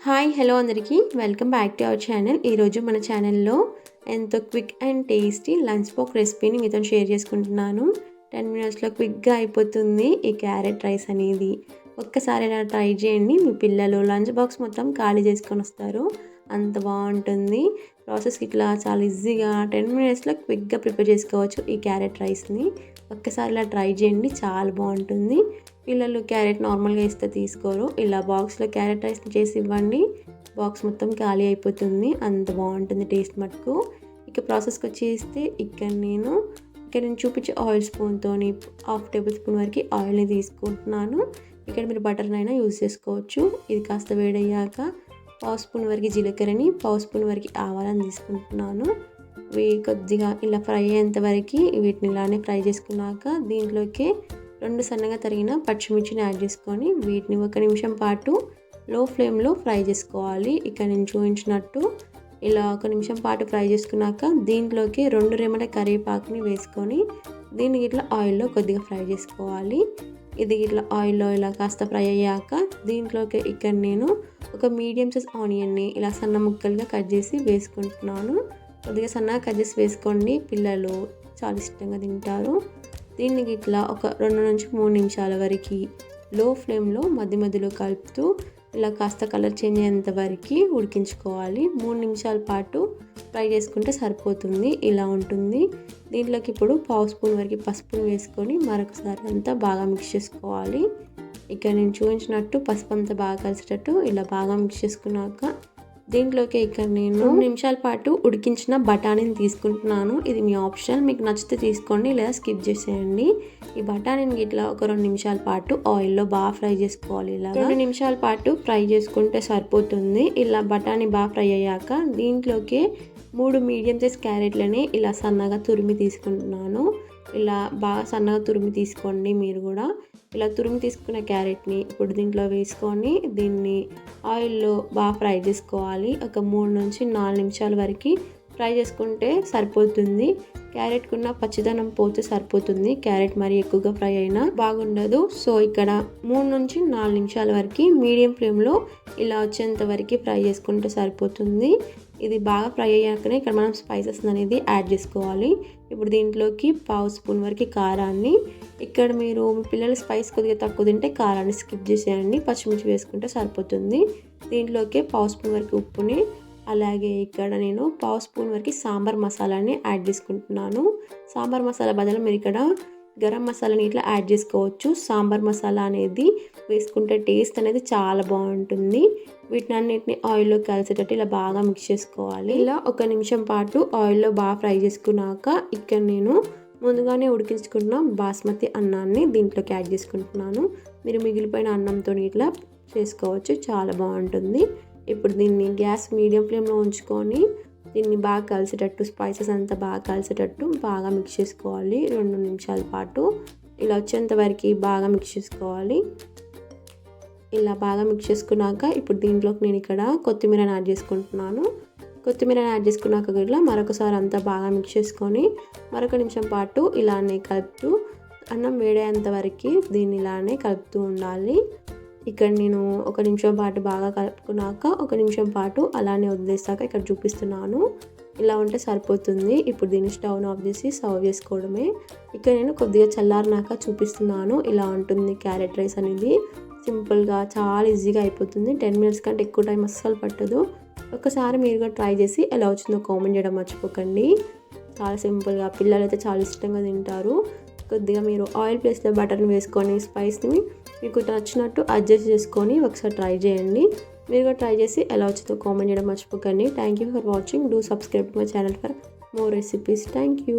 Hi hello అందరికీ welcome back to our channel. ఈరోజు మన ఛానల్లో ఎంతో quick and tasty lunch box రెసిపీని మీతో షేర్ చేసుకుంటున్నాను. 10 మినిట్స్లో క్విక్గా అయిపోతుంది ఈ క్యారెట్ రైస్ అనేది. ఒక్కసారి ఇలా ట్రై చేయండి, మీ పిల్లలు లంచ్ బాక్స్ మొత్తం ఖాళీ చేసుకొని వస్తారు, అంత బాగుంటుంది. ప్రాసెస్కి ఇట్లా చాలా ఈజీగా 10 మినిట్స్లో క్విక్గా ప్రిపేర్ చేసుకోవచ్చు ఈ క్యారెట్ రైస్ని. ఒక్కసారి ఇలా ట్రై చేయండి, చాలా బాగుంటుంది. పిల్లలు క్యారెట్ నార్మల్గా ఇస్తే తీసుకోరు, ఇలా బాక్స్లో క్యారెట్ రైస్ని చేసి ఇవ్వండి, బాక్స్ మొత్తం ఖాళీ అయిపోతుంది, అంత బాగుంటుంది టేస్ట్ మటుకు. ఇక ప్రాసెస్కి వచ్చేస్తే ఇక్కడ నేను చూపించే ఆయిల్ స్పూన్తో 1/2 టేబుల్ స్పూన్ వరకు ఆయిల్ని తీసుకుంటున్నాను. ఇక్కడ మీరు బటర్నైనా యూజ్ చేసుకోవచ్చు. ఇది కాస్త వేడయ్యాక 1/2 స్పూన్ వరకు జీలకర్రని, 1/2 స్పూన్ వరకు ఆవాలని తీసుకుంటున్నాను. ఇవి కొద్దిగా ఇలా ఫ్రై అయ్యేంత వరకు వీటిని ఇలానే ఫ్రై చేసుకున్నాక దీంట్లోకి 2 సన్నగా తరిగిన పచ్చిమిర్చిని యాడ్ చేసుకొని వీటిని 1 నిమిషం పాటు లో ఫ్లేమ్లో ఫ్రై చేసుకోవాలి. ఇక్కడ నేను చూపించినట్టు ఇలా 1 నిమిషం పాటు ఫ్రై చేసుకున్నాక దీంట్లోకి 2 రెమ్మల కరివేపాకుని వేసుకొని దీన్ని ఇట్లా ఆయిల్లో కొద్దిగా ఫ్రై చేసుకోవాలి. ఇది ఇట్లా ఆయిల్లో ఇలా కాస్త ఫ్రై అయ్యాక దీంట్లోకి ఇక్కడ నేను ఒక మీడియం సైజ్ ఆనియన్ని ఇలా సన్న ముక్కలుగా కట్ చేసి వేసుకుంటున్నాను. కొద్దిగా సన్నగా కట్ చేసి వేసుకోండి, పిల్లలు చాలా ఇష్టంగా తింటారు. దీన్ని ఇట్లా ఒక 2 నుంచి 3 నిమిషాల వరకు లో ఫ్లేమ్లో మధ్య మధ్యలో కలుపుతూ ఇలా కాస్త కలర్ చేంజ్ అయ్యేంత వరకు ఉడికించుకోవాలి. 3 నిమిషాల పాటు ఫ్రై చేసుకుంటే సరిపోతుంది, ఇలా ఉంటుంది. దీంట్లోకి ఇప్పుడు 1/2 స్పూన్ వరకు పసుపుని వేసుకొని మరొకసారి అంతా బాగా మిక్స్ చేసుకోవాలి. ఇక్కడ నేను చూపించినట్టు పసుపు అంతా బాగా కలిసేటట్టు ఇలా బాగా మిక్స్ చేసుకున్నాక దీంట్లోకి ఇక్కడ నేను 2 నిమిషాల పాటు ఉడికించిన బఠానీని తీసుకుంటున్నాను. ఇది మీ ఆప్షన్, మీకు నచ్చితే తీసుకోండి లేదా స్కిప్ చేసేయండి. ఈ బఠానీని ఇట్లా ఒక 2 నిమిషాల పాటు ఆయిల్లో బాగా ఫ్రై చేసుకోవాలి. ఇలా 2 నిమిషాల పాటు ఫ్రై చేసుకుంటే సరిపోతుంది. ఇలా బఠానీ బాగా ఫ్రై అయ్యాక దీంట్లోకి 3 మీడియం సైజ్ క్యారెట్లని ఇలా సన్నగా తురిమి తీసుకుంటున్నాను. ఇలా బాగా సన్నగా తురిమి తీసుకోండి మీరు కూడా. ఇలా తురిమి తీసుకున్న క్యారెట్ని ఇప్పుడు దీంట్లో వేసుకొని దీన్ని ఆయిల్లో బాగా ఫ్రై చేసుకోవాలి. ఒక 3 నుంచి 4 నిమిషాల వరకు ఫ్రై చేసుకుంటే సరిపోతుంది. క్యారెట్కున్న పచ్చిదనం పోతే సరిపోతుంది, క్యారెట్ మరి ఎక్కువగా ఫ్రై అయినా బాగుండదు. సో ఇక్కడ 3 నుంచి 4 నిమిషాల వరకు మీడియం ఫ్లేమ్లో ఇలా వచ్చేంత వరకు ఫ్రై చేసుకుంటే సరిపోతుంది. ఇది బాగా ఫ్రై అయ్యాకనే ఇక్కడ మనం స్పైసెస్ అనేది యాడ్ చేసుకోవాలి. ఇప్పుడు దీంట్లోకి 1/2 స్పూన్ వరకు కారాన్ని, ఇక్కడ మీరు మీ పిల్లలు స్పైస్ కొద్దిగా తక్కువ తింటే కారాన్ని స్కిప్ చేసేయండి, పచ్చిమిర్చి వేసుకుంటే సరిపోతుంది. దీంట్లోకి 1/2 స్పూన్ వరకు ఉప్పుని, అలాగే ఇక్కడ నేను 1/2 స్పూన్ వరకు సాంబార్ మసాలాని యాడ్ చేసుకుంటున్నాను. సాంబార్ మసాలా బదులు మీరు ఇక్కడ గరం మసాలాని ఇట్లా యాడ్ చేసుకోవచ్చు. సాంబార్ మసాలా అనేది వేసుకుంటే టేస్ట్ అనేది చాలా బాగుంటుంది. వీటినన్నిటిని ఆయిల్లో కలిసేటట్టు ఇలా బాగా మిక్స్ చేసుకోవాలి. ఇలా 1 నిమిషం పాటు ఆయిల్లో బాగా ఫ్రై చేసుకున్నాక ఇక్కడ నేను ముందుగానే ఉడికించుకున్న బాస్మతి అన్నాన్ని దీంట్లోకి యాడ్ చేసుకుంటున్నాను. మీరు మిగిలిపోయిన అన్నంతో ఇట్లా చేసుకోవచ్చు, చాలా బాగుంటుంది. ఇప్పుడు దీన్ని గ్యాస్ మీడియం ఫ్లేమ్లో ఉంచుకొని దీన్ని బాగా కలిసేటట్టు స్పైసెస్ అంతా బాగా కలిసేటట్టు బాగా మిక్స్ చేసుకోవాలి. 2 నిమిషాల పాటు ఇలా వచ్చేంత వరకు బాగా మిక్స్ చేసుకోవాలి. ఇలా బాగా మిక్స్ చేసుకున్నాక ఇప్పుడు దీంట్లోకి నేను ఇక్కడ కొత్తిమీరని యాడ్ చేసుకుంటున్నాను. కొత్తిమీరని యాడ్ చేసుకున్నాక ఇట్లా మరొకసారి అంతా బాగా మిక్స్ చేసుకొని మరొక నిమిషం పాటు ఇలానే కలుపుతూ అన్నం వేడేంత వరకు దీన్ని ఇలానే కలుపుతూ ఉండాలి. ఇక్కడ నేను 1 నిమిషం పాటు బాగా కలుపుకున్నాక 1 నిమిషం పాటు అలానే వదిలేసాక ఇక్కడ చూపిస్తున్నాను, ఇలా ఉంటే సరిపోతుంది. ఇప్పుడు దీన్ని స్టవ్ ఆఫ్ చేసి సర్వ్ చేసుకోవడమే. ఇక్కడ నేను కొద్దిగా చల్లారినాక చూపిస్తున్నాను, ఇలా ఉంటుంది క్యారెట్ రైస్ అనేది. సింపుల్గా చాలా ఈజీగా అయిపోతుంది, 10 మినిట్స్ కంటే ఎక్కువ టైం అస్సలు పట్టదు. ఒకసారి మీరు కూడా ట్రై చేసి ఎలా వచ్చిందో కామెంట్ చేయడం మర్చిపోకండి. చాలా సింపుల్గా పిల్లలు అయితే చాలా ఇష్టంగా తింటారు. కొద్దిగా మీరు ఆయిల్ ప్లేస్లో బటర్ని వేసుకొని స్పైస్ని మీకు నచ్చినట్టు అడ్జస్ట్ చేసుకొని ఒకసారి ట్రై చేయండి. మీరు కూడా ట్రై చేసి ఎలా వచ్చిందో కామెంట్ చేయడం మర్చిపోకండి. Thank you for watching. Do subscribe to my channel for more recipes. Thank you.